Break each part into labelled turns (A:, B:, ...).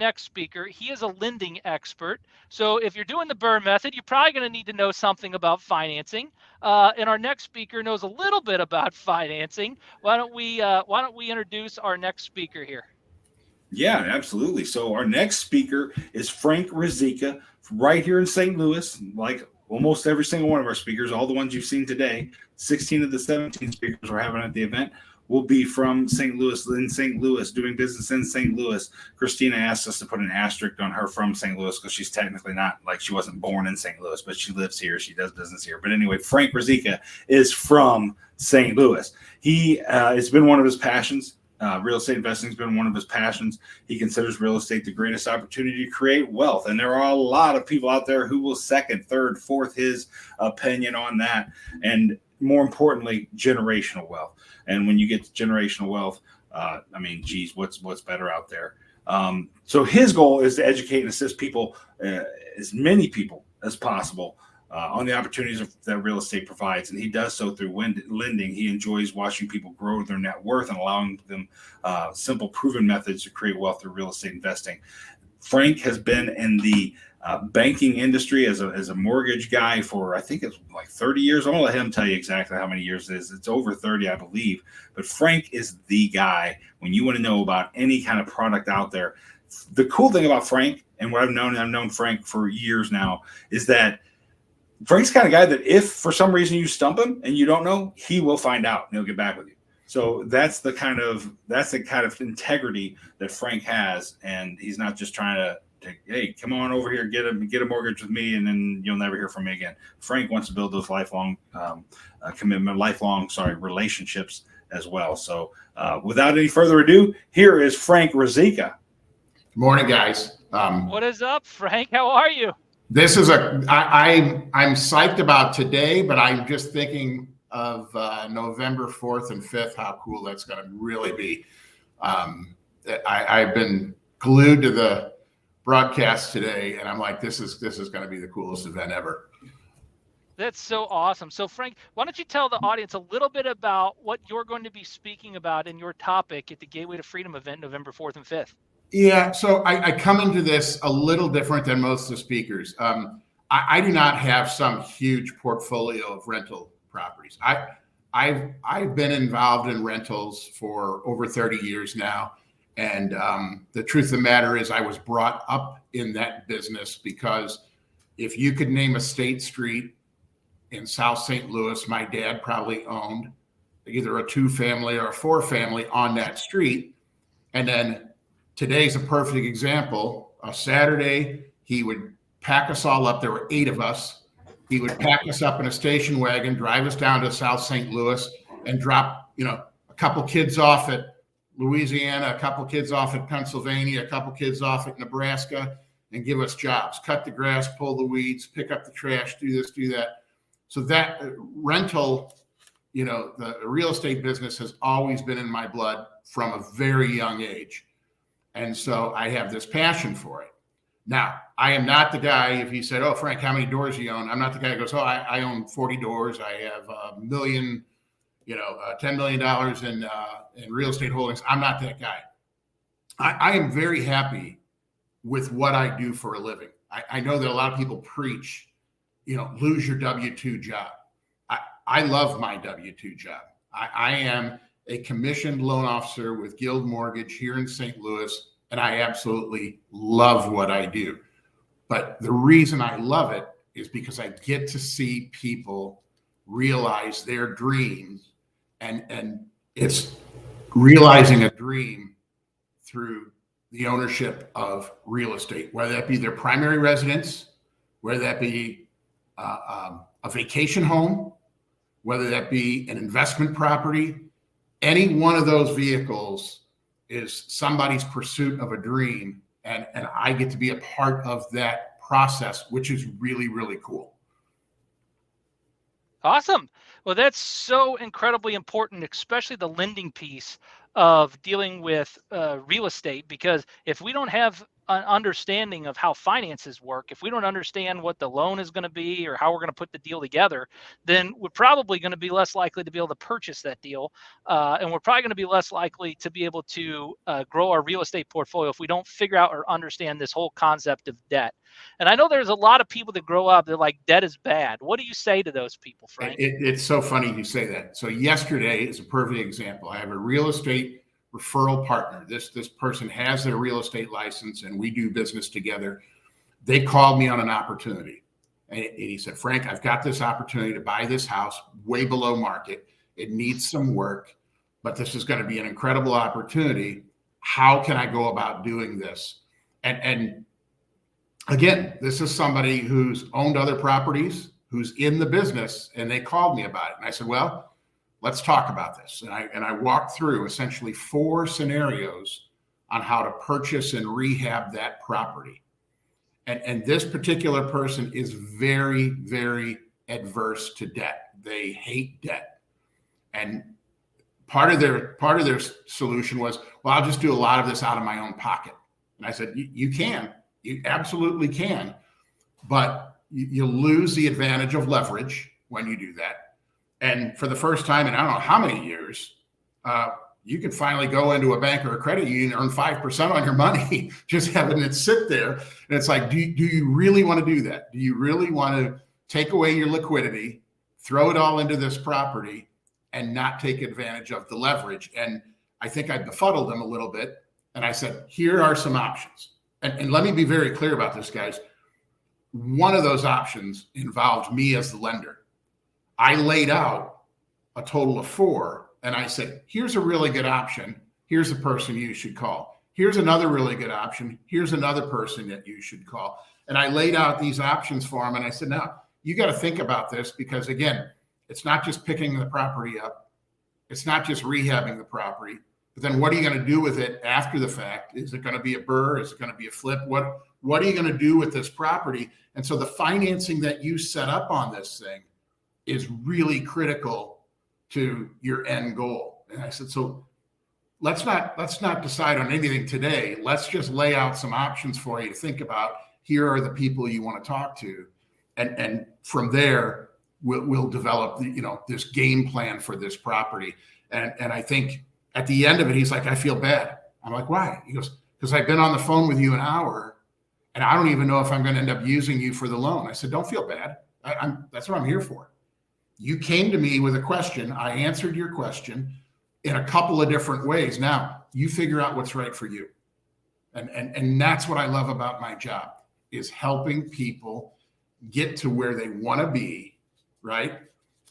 A: next speaker. He is a lending expert. So if you're doing the Burr method, you're probably going to need to know something about financing. And our next speaker knows a little bit about financing. Why don't we introduce our next speaker here?
B: Yeah, absolutely. So our next speaker is Frank Ruzicka, right here in St. Louis. Like almost every single one of our speakers, all the ones you've seen today, 16 of the 17 speakers we're having at the event will be from St. Louis, in St. Louis, doing business in St. Louis. Christina asked us to put an asterisk on her from St. Louis because she's technically not, like, she wasn't born in St. Louis, but she lives here. She does business here. But anyway, Frank Ruzicka is from St. Louis. He it's been one of his passions. Real estate investing has been one of his passions. He considers real estate the greatest opportunity to create wealth. And there are a lot of people out there who will second, third, fourth his opinion on that. And more importantly, generational wealth. And when you get to generational wealth, I mean, geez, what's better out there? So his goal is to educate and assist people, as many people as possible, on the opportunities that real estate provides. And he does so through lending. He enjoys watching people grow their net worth and allowing them simple, proven methods to create wealth through real estate investing. Frank has been in the banking industry as a mortgage guy for, I think it's like 30 years. I'm going to let him tell you exactly how many years it is. It's over 30, I believe. But Frank is the guy when you want to know about any kind of product out there. The cool thing about Frank, and what I've known Frank for years now, is that Frank's the kind of guy that if for some reason you stump him and you don't know, he will find out and he'll get back with you. So that's the kind of integrity that Frank has, and he's not just trying to hey, come on over here, get a mortgage with me, and then you'll never hear from me again. Frank wants to build those lifelong relationships as well. So without any further ado, here is Frank Ruzicka.
C: Good morning, guys.
A: What is up, Frank? How are you?
C: This is I'm psyched about today, but I'm just thinking of November 4th and 5th, how cool that's going to really be. I've been glued to the broadcast today, and I'm like, this is going to be the coolest event ever.
A: That's so awesome. So Frank, why don't you tell the audience a little bit about what you're going to be speaking about in your topic at the Gateway to Freedom event, November 4th and 5th?
C: Yeah, so I come into this a little different than most of the speakers. I do not have some huge portfolio of rental properties. I've been involved in rentals for over 30 years now. And the truth of the matter is I was brought up in that business because if you could name a state street in South St. Louis, my dad probably owned either a 2-family or a 4-family on that street. And then today's a perfect example. A Saturday, he would pack us all up. There were 8 of us. He would pack us up in a station wagon, drive us down to South St. Louis, and drop, a couple kids off at Louisiana, a couple kids off at Pennsylvania, a couple kids off at Nebraska, and give us jobs. Cut the grass, pull the weeds, pick up the trash, do this, do that. So that rental, the real estate business has always been in my blood from a very young age. And so I have this passion for it. Now, I am not the guy, if he said, oh, Frank, how many doors do you own? I'm not the guy who goes, I own 40 doors. I have $1 million, $10 million in real estate holdings. I'm not that guy. I am very happy with what I do for a living. I know that a lot of people preach, lose your W-2 job. I love my W-2 job. I am a commissioned loan officer with Guild Mortgage here in St. Louis, and I absolutely love what I do. But the reason I love it is because I get to see people realize their dreams, and it's realizing a dream through the ownership of real estate, whether that be their primary residence, whether that be a vacation home, whether that be an investment property. Any one of those vehicles is somebody's pursuit of a dream, and I get to be a part of that process, which is really, really cool.
A: Awesome. Well, that's so incredibly important, especially the lending piece of dealing with real estate, because if we don't have an understanding of how finances work, if we don't understand what the loan is going to be or how we're going to put the deal together, then we're probably going to be less likely to be able to purchase that deal. And we're probably going to be less likely to be able to grow our real estate portfolio if we don't figure out or understand this whole concept of debt. And I know there's a lot of people that grow up, they're like, debt is bad. What do you say to those people, Frank?
C: It's so funny you say that. So yesterday is a perfect example. I have a real estate referral partner. This person has their real estate license and we do business together. They called me on an opportunity. And he said, Frank, I've got this opportunity to buy this house way below market. It needs some work, but this is going to be an incredible opportunity. How can I go about doing this? And again, this is somebody who's owned other properties, who's in the business, and they called me about it. And I said, well, let's talk about this. And I walked through essentially 4 scenarios on how to purchase and rehab that property. And this particular person is very, very adverse to debt. They hate debt. And part of their solution was, well, I'll just do a lot of this out of my own pocket. And I said, you can, you absolutely can, but you lose the advantage of leverage when you do that. And for the first time in I don't know how many years, you can finally go into a bank or a credit union and earn 5% on your money, just having it sit there. And it's like, do you really want to do that? Do you really want to take away your liquidity, throw it all into this property, and not take advantage of the leverage? And I think I befuddled them a little bit. And I said, here are some options. And let me be very clear about this, guys. One of those options involved me as the lender. I laid out a total of 4, and I said, here's a really good option. Here's a person you should call. Here's another really good option. Here's another person that you should call. And I laid out these options for him, and I said, now, you got to think about this because, again, it's not just picking the property up. It's not just rehabbing the property. But then what are you going to do with it after the fact? Is it going to be a BRRRR? Is it going to be a flip? What are you going to do with this property? And so the financing that you set up on this thing is really critical to your end goal. And I said, so let's not decide on anything today. Let's just lay out some options for you to think about. Here are the people you want to talk to. And from there, we'll develop this game plan for this property. And I think at the end of it, he's like, I feel bad. I'm like, why? He goes, because I've been on the phone with you an hour and I don't even know if I'm going to end up using you for the loan. I said, don't feel bad. That's what I'm here for. You came to me with a question. I answered your question in a couple of different ways. Now you figure out what's right for you. And that's what I love about my job, is helping people get to where they want to be, right?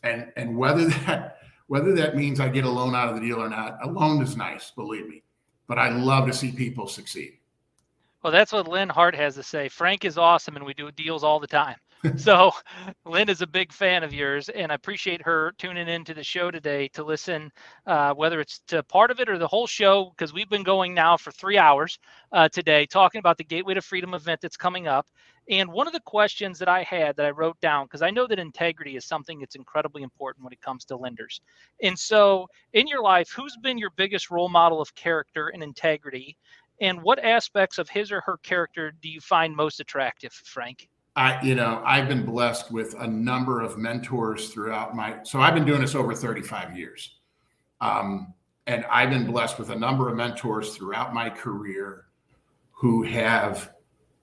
C: And whether that means I get a loan out of the deal or not, a loan is nice, believe me. But I love to see people succeed.
A: Well, that's what Lynn Hart has to say. Frank is awesome, and we do deals all the time. So Lynn is a big fan of yours, and I appreciate her tuning into the show today to listen, whether it's to part of it or the whole show, because we've been going now for 3 hours today talking about the Gateway to Freedom event that's coming up. And one of the questions that I had that I wrote down, because I know that integrity is something that's incredibly important when it comes to lenders. And so in your life, who's been your biggest role model of character and integrity? And what aspects of his or her character do you find most attractive, Frank?
C: I've been blessed with a number of mentors throughout so I've been doing this over 35 years. And I've been blessed with a number of mentors throughout my career who have,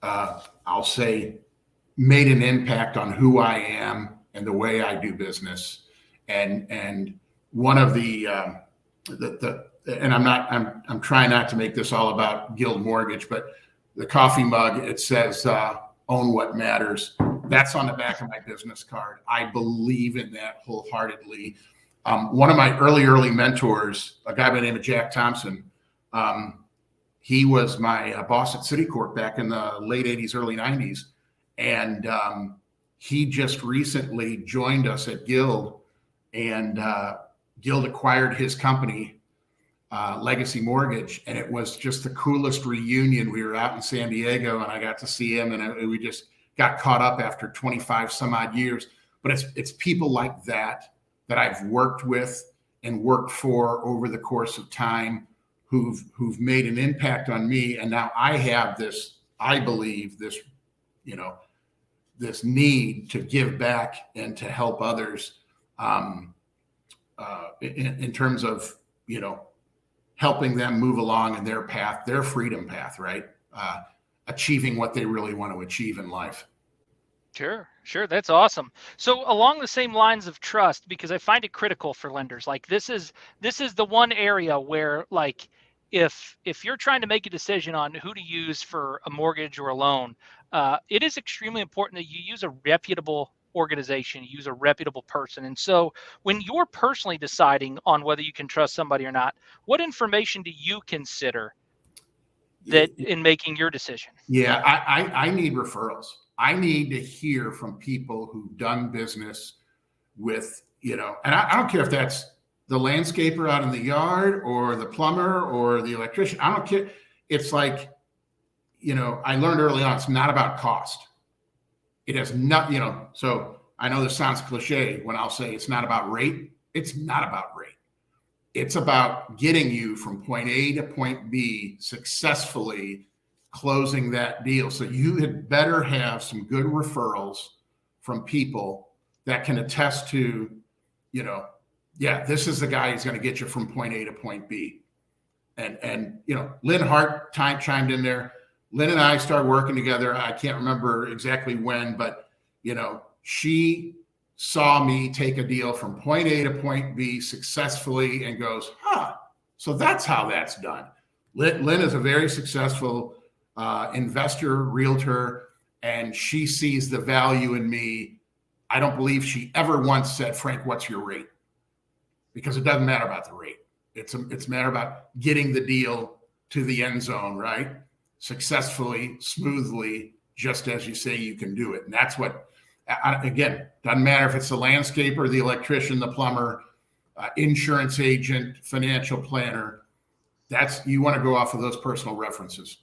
C: I'll say, made an impact on who I am and the way I do business. And one of and I'm trying not to make this all about Guild Mortgage, but the coffee mug, it says, own what matters. That's on the back of my business card. I believe in that wholeheartedly. One of my early mentors, a guy by the name of Jack Thompson, he was my boss at Citicorp back in the late 80s, early 90s. And he just recently joined us at Guild, and Guild acquired his company, Legacy Mortgage, and it was just the coolest reunion. We were out in San Diego, and I got to see him, and we just got caught up after 25 some odd years. But it's people like that I've worked with and worked for over the course of time who've made an impact on me, and now I have this I believe, this, this need to give back and to help others, in terms of, helping them move along in their path, their freedom path, right? Achieving what they really want to achieve in life.
A: Sure. That's awesome. So along the same lines of trust, because I find it critical for lenders, like this is the one area where, like, if you're trying to make a decision on who to use for a mortgage or a loan, it is extremely important that you use a reputable organization, use a reputable person. And so when you're personally deciding on whether you can trust somebody or not, what information do you consider that in making your decision?
C: Yeah, I need referrals. I need to hear from people who've done business with, and I don't care if that's the landscaper out in the yard or the plumber or the electrician. I don't care. It's like, I learned early on, it's not about cost. It has not, so I know this sounds cliche when I'll say it's not about rate. It's not about rate. It's about getting you from point A to point B successfully, closing that deal. So you had better have some good referrals from people that can attest to, this is the guy who's going to get you from point A to point B. And Lynn Hart chimed in there. Lynn and I started working together. I can't remember exactly when, but she saw me take a deal from point A to point B successfully and goes, so that's how that's done. Lynn is a very successful investor, realtor, and she sees the value in me. I don't believe she ever once said, Frank, what's your rate? Because it doesn't matter about the rate. It's a matter about getting the deal to the end zone, right? Successfully, smoothly, just as you say you can do it. And that's what, again, doesn't matter if it's the landscaper, the electrician, the plumber, insurance agent, financial planner. You want to go off of those personal references.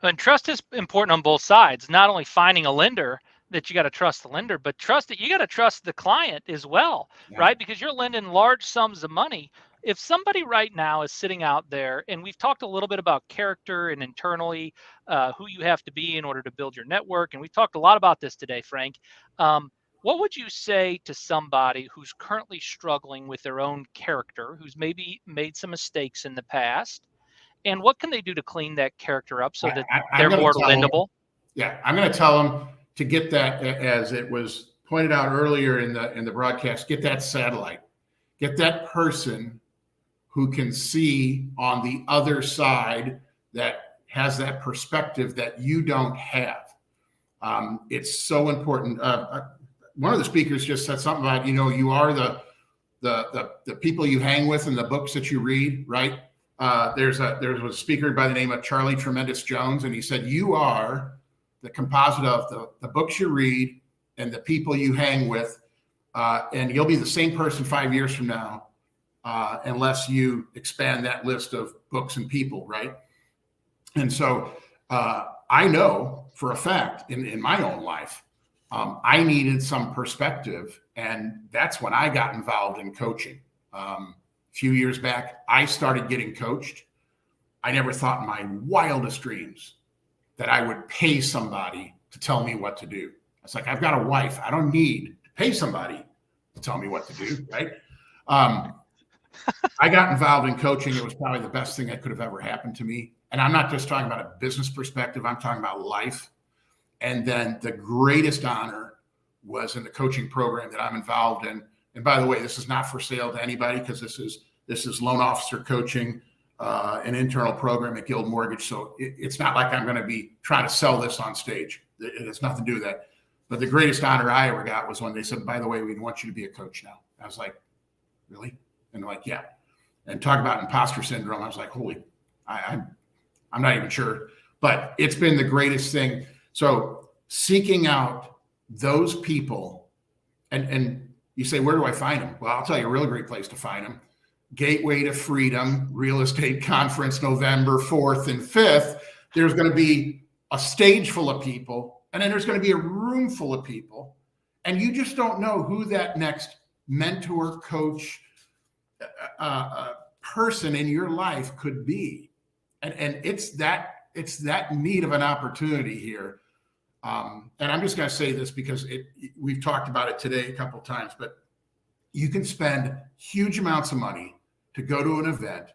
A: And trust is important on both sides. Not only finding a lender that you got to trust the lender, but trust that you got to trust the client as well, right? Because you're lending large sums of money. If somebody right now is sitting out there, and we've talked a little bit about character and internally who you have to be in order to build your network, and we've talked a lot about this today, Frank. What would you say to somebody who's currently struggling with their own character, who's maybe made some mistakes in the past? And what can they do to clean that character up so that they're more lendable?
C: I'm going to tell them to get that, as it was pointed out earlier in the broadcast, get that satellite, get that person who can see on the other side, that has that perspective that you don't have. It's so important. One of the speakers just said something about, you are the people you hang with and the books that you read, right? There was a speaker by the name of Charlie Tremendous Jones, and he said, you are the composite of the books you read and the people you hang with, and you'll be the same person 5 years from now, unless you expand that list of books and people, right? And so I know for a fact in my own life, I needed some perspective, and that's when I got involved in coaching. A few years back, I started getting coached. I never thought in my wildest dreams that I would pay somebody to tell me what to do. It's like, I've got a wife. I don't need to pay somebody to tell me what to do, right? I got involved in coaching. It was probably the best thing that could have ever happened to me. And I'm not just talking about a business perspective. I'm talking about life. And then the greatest honor was in the coaching program that I'm involved in. And by the way, this is not for sale to anybody, because this is loan officer coaching, an internal program at Guild Mortgage. So it's not like I'm going to be trying to sell this on stage. It has nothing to do with that. But the greatest honor I ever got was when they said, by the way, we want you to be a coach now. I was like, really? And they're like, yeah. And talk about imposter syndrome. I was like, holy, I'm not even sure. But it's been the greatest thing. So seeking out those people, and you say, where do I find them? Well, I'll tell you a real great place to find them. Gateway to Freedom Real Estate Conference, November 4th and 5th. There's going to be a stage full of people, and then there's going to be a room full of people. And you just don't know who that next mentor, coach, person in your life could be. And it's that it's that neat of an opportunity here. And I'm just going to say this because we've talked about it today a couple of times, but you can spend huge amounts of money to go to an event,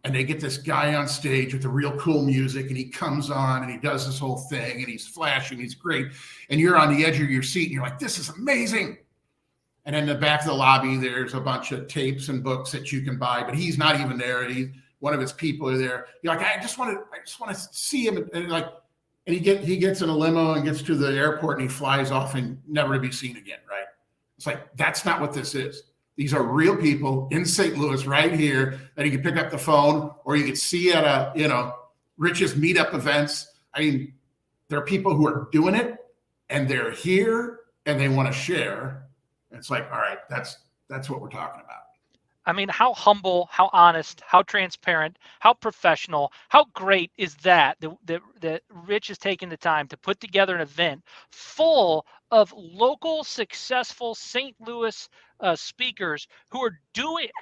C: and they get this guy on stage with the real cool music, and he comes on and he does this whole thing, and he's flashing, he's great. And you're on the edge of your seat and you're like, this is amazing. And in the back of the lobby, there's a bunch of tapes and books that you can buy, but he's not even there. One of his people are there. You're like, I just want to see him. And he gets in a limo and gets to the airport and he flies off and never to be seen again, right? It's like, that's not what this is. These are real people in St. Louis right here that you can pick up the phone or you can see at Rich's meetup events. I mean, there are people who are doing it and they're here and they want to share. It's like, all right, that's what we're talking about.
A: I mean, how humble, how honest, how transparent, how professional, how great is that Rich has taken the time to put together an event full of local, successful St. Louis speakers who are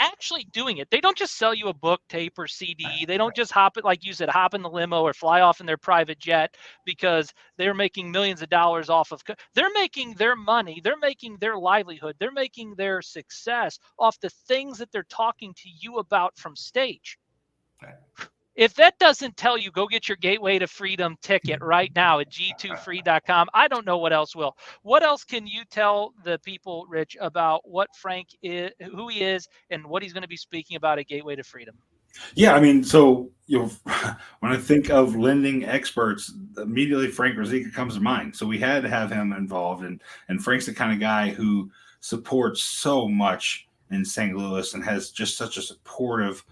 A: actually doing it. They don't just sell you a book, tape, or CD. They don't just hop in the limo or fly off in their private jet because they're making millions of dollars off of. They're making their money. They're making their livelihood. They're making their success off the things that they're talking to you about from stage.
C: Okay.
A: If that doesn't tell you, go get your Gateway to Freedom ticket right now at g2free.com. I don't know what else will. What else can you tell the people, Rich, about what Frank is, who he is, and what he's going to be speaking about at Gateway to Freedom?
B: Yeah, I mean, so when I think of lending experts, immediately Frank Ruzicka comes to mind. So we had to have him involved, and Frank's the kind of guy who supports so much in St. Louis and has just such a supportive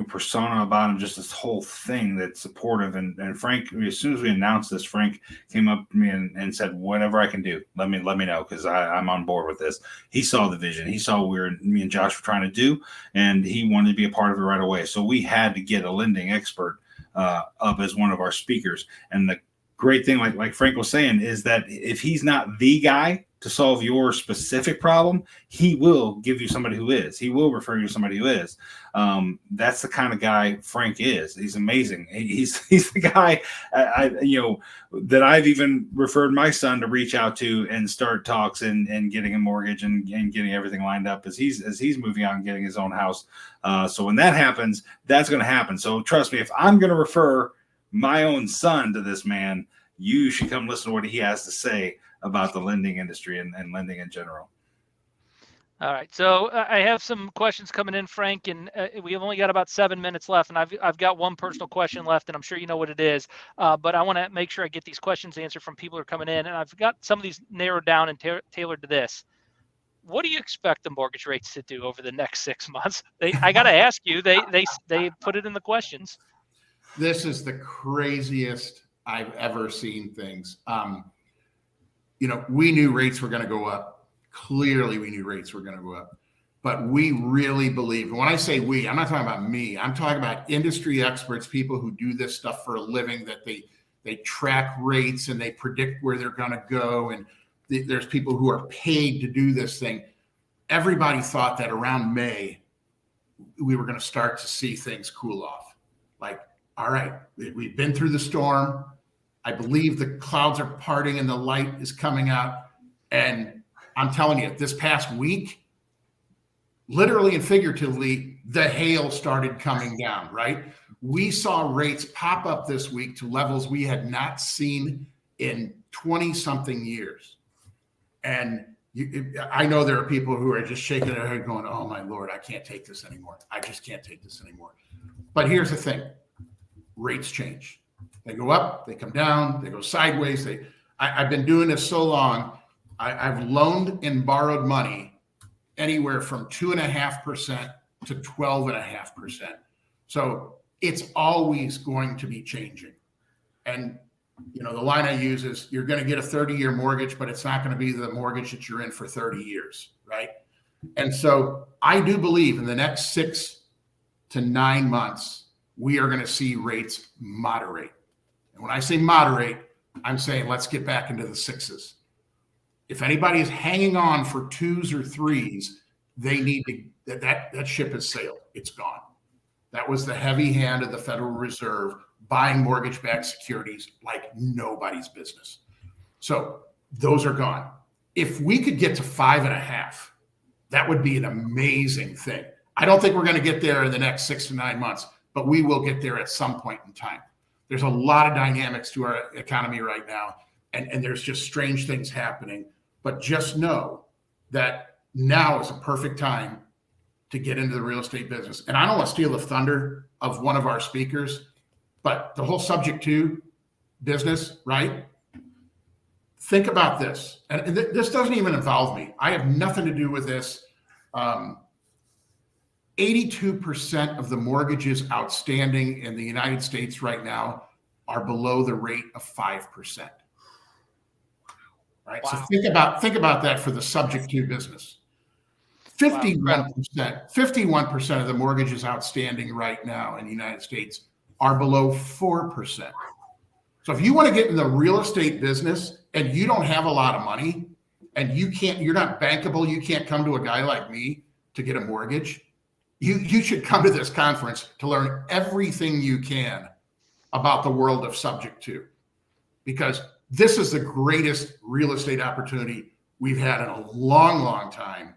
B: persona about him, just this whole thing that's supportive. And Frank, as soon as we announced this, Frank came up to me and said, whatever I can do, let me know, because I'm on board with this. He saw the vision. He saw what me and Josh were trying to do, and he wanted to be a part of it right away. So we had to get a lending expert up as one of our speakers. And the great thing, like Frank was saying, is that if he's not the guy to solve your specific problem, he will give you somebody who is. He will refer you to somebody who is. That's the kind of guy Frank is. He's amazing. He's the guy that I've even referred my son to reach out to and start talks and getting a mortgage and getting everything lined up as he's moving out and getting his own house. So when that happens, that's going to happen. So trust me, if I'm going to refer my own son to this man, you should come listen to what he has to say about the lending industry and lending in general.
A: All right. So I have some questions coming in, Frank, and we have only got about 7 minutes left, and I've got one personal question left, and I'm sure you know what it is, but I want to make sure I get these questions answered from people who are coming in, and I've got some of these narrowed down and tailored to this. What do you expect the mortgage rates to do over the next 6 months? I got to ask you, they put it in the questions.
C: This is the craziest I've ever seen things. We knew rates were going to go up. Clearly, we knew rates were going to go up. But we really believe, and when I say we, I'm not talking about me. I'm talking about industry experts, people who do this stuff for a living, that they track rates and they predict where they're going to go. And there's people who are paid to do this thing. Everybody thought that around May, we were going to start to see things cool off. Like, all right, we've been through the storm. I believe the clouds are parting and the light is coming out. And I'm telling you, this past week, literally and figuratively, the hail started coming down, right? We saw rates pop up this week to levels we had not seen in 20-something years. And I know there are people who are just shaking their head going, oh, my Lord, I can't take this anymore. I just can't take this anymore. But here's the thing. Rates change. They go up, they come down, they go sideways. I've been doing this so long. I've loaned and borrowed money anywhere from 2.5% to 12.5%. So it's always going to be changing. And the line I use is, you're going to get a 30-year mortgage, but it's not going to be the mortgage that you're in for 30 years, right? And so I do believe in the next 6 to 9 months, we are going to see rates moderate. And when I say moderate, I'm saying let's get back into the 6s. If anybody is hanging on for 2s or 3s, they need to, that ship has sailed. It's gone. That was the heavy hand of the Federal Reserve buying mortgage-backed securities like nobody's business. So those are gone. If we could get to 5.5, that would be an amazing thing. I don't think we're going to get there in the next 6 to 9 months, but we will get there at some point in time. There's a lot of dynamics to our economy right now, and there's just strange things happening. But just know that now is a perfect time to get into the real estate business. And I don't want to steal the thunder of one of our speakers, but the whole subject to business, right? Think about this. And this doesn't even involve me. I have nothing to do with this. 82% of the mortgages outstanding in the United States right now are below the rate of 5%. Right. Wow. So think about that for the subject to business. 51% of the mortgages outstanding right now in the United States are below 4%. So if you want to get in the real estate business and you don't have a lot of money and you're not bankable, you can't come to a guy like me to get a mortgage, you should come to this conference to learn everything you can about the world of subject to, because this is the greatest real estate opportunity we've had in a long, long time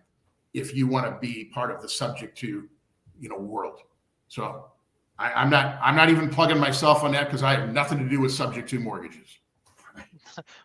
C: if you want to be part of the subject to, world. So I'm not even plugging myself on that because I have nothing to do with subject to mortgages.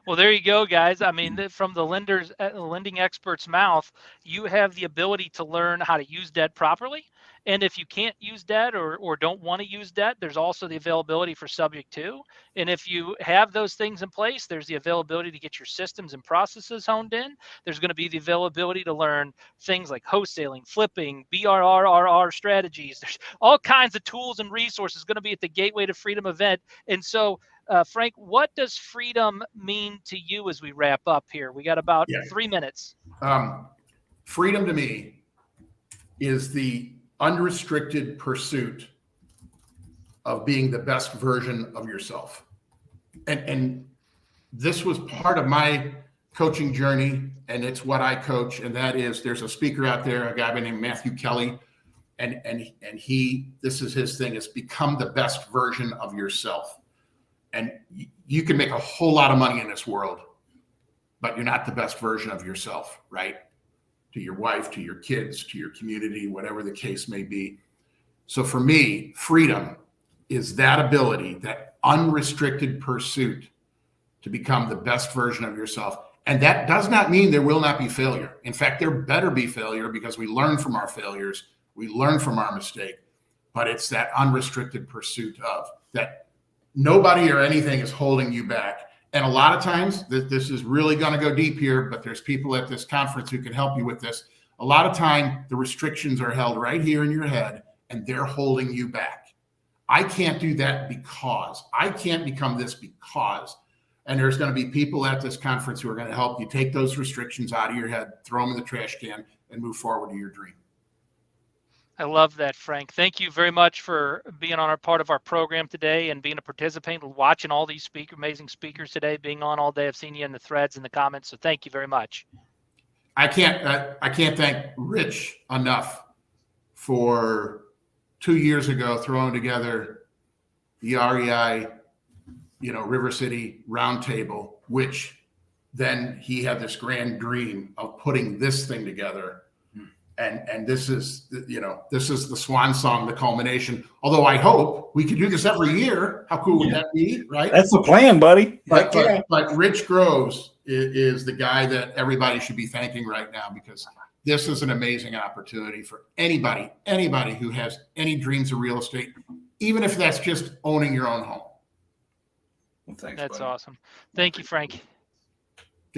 A: Well, there you go, guys. I mean, from the lending expert's mouth, you have the ability to learn how to use debt properly. And if you can't use debt or don't want to use debt, there's also the availability for subject to. And if you have those things in place, there's the availability to get your systems and processes honed in. There's going to be the availability to learn things like wholesaling, flipping, BRRRR strategies. There's all kinds of tools and resources going to be at the Gateway to Freedom event. And so, Frank, what does freedom mean to you as we wrap up here? We got about 3 minutes.
C: Freedom to me is the unrestricted pursuit of being the best version of yourself. And this was part of my coaching journey, and it's what I coach. And that is, there's a speaker out there, a guy named Matthew Kelly, and this is his thing, is become the best version of yourself. And you can make a whole lot of money in this world, but you're not the best version of yourself, right? To your wife, to your kids, to your community, whatever the case may be. So for me, freedom is that ability, that unrestricted pursuit to become the best version of yourself. And that does not mean there will not be failure. In fact, there better be failure, because we learn from our failures, we learn from our mistake, but it's that unrestricted pursuit of that. Nobody or anything is holding you back. And a lot of times, this is really going to go deep here, but there's people at this conference who can help you with this. A lot of time, the restrictions are held right here in your head, and they're holding you back. I can't do that because I can't become this because. And there's going to be people at this conference who are going to help you take those restrictions out of your head, throw them in the trash can, and move forward to your dream.
A: I love that, Frank. Thank you very much for being on our part of our program today and being a participant, watching all these amazing speakers today, being on all day. I've seen you in the threads and the comments, so thank you very much.
C: I can't thank Rich enough for 2 years ago throwing together the REI, River City Roundtable, which then he had this grand dream of putting this thing together. And this is the swan song, the culmination. Although I hope we could do this every year. How cool would that be, right?
B: That's the plan, buddy.
C: But Rich Groves is the guy that everybody should be thanking right now, because this is an amazing opportunity for anybody who has any dreams of real estate, even if that's just owning your own home.
B: Well, thanks,
A: That's
B: buddy.
A: awesome. Thank you, Frank.